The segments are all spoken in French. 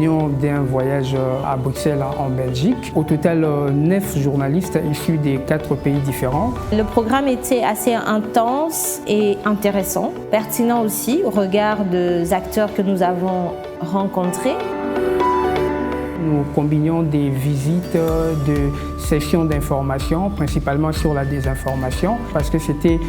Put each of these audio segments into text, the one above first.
revenions d'un voyage à Bruxelles en Belgique. Au total, 9 journalistes issus des 4 pays différents. Le programme était assez intense et intéressant, pertinent aussi au regard des acteurs que nous avons rencontrés. Nous combinions des visites de sessions d'information, principalement sur la désinformation, parce que c'était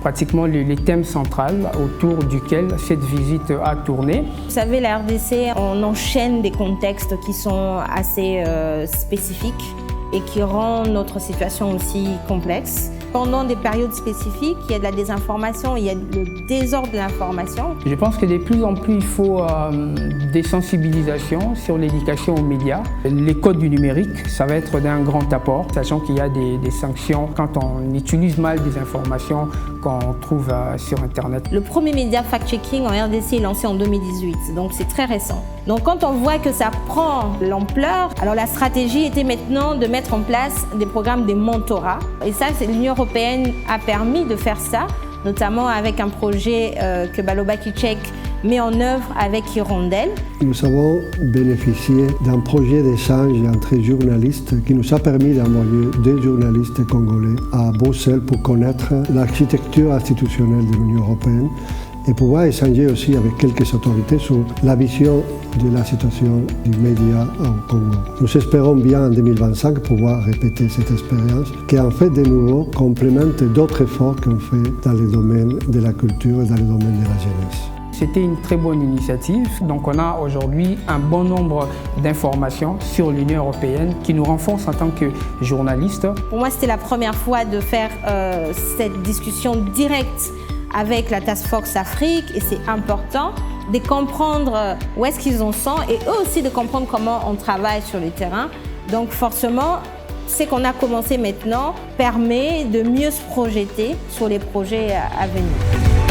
pratiquement les thèmes centraux autour duquel cette visite a tourné. Vous savez, la RDC, on enchaîne des contextes qui sont assez spécifiques et qui rendent notre situation aussi complexe. Pendant des périodes spécifiques, il y a de la désinformation, il y a le désordre de l'information. Je pense que de plus en plus, il faut des sensibilisations sur l'éducation aux médias. Les codes du numérique, ça va être d'un grand apport, sachant qu'il y a des sanctions quand on utilise mal des informations qu'on trouve sur Internet. Le premier média fact-checking en RDC est lancé en 2018, donc c'est très récent. Donc quand on voit que ça prend l'ampleur, alors la stratégie était maintenant de mettre en place des programmes de mentorat. Et ça, l'Union européenne a permis de faire ça, notamment avec un projet que Balobaki-Check met en œuvre avec Hirondelle. Nous avons bénéficié d'un projet d'échange entre journalistes qui nous a permis d'envoyer des journalistes congolais à Bruxelles pour connaître l'architecture institutionnelle de l'Union européenne et pouvoir échanger aussi avec quelques autorités sur la vision de la situation du média au Congo. Nous espérons bien en 2025 pouvoir répéter cette expérience qui en fait de nouveau complémente d'autres efforts qu'on fait dans le domaine de la culture et dans le domaine de la jeunesse. C'était une très bonne initiative. Donc on a aujourd'hui un bon nombre d'informations sur l'Union européenne qui nous renforcent en tant que journalistes. Pour moi, c'était la première fois de faire cette discussion directe avec la Task Force Afrique et c'est important de comprendre où est-ce qu'ils en sont et eux aussi de comprendre comment on travaille sur le terrain. Donc forcément, ce qu'on a commencé maintenant permet de mieux se projeter sur les projets à venir.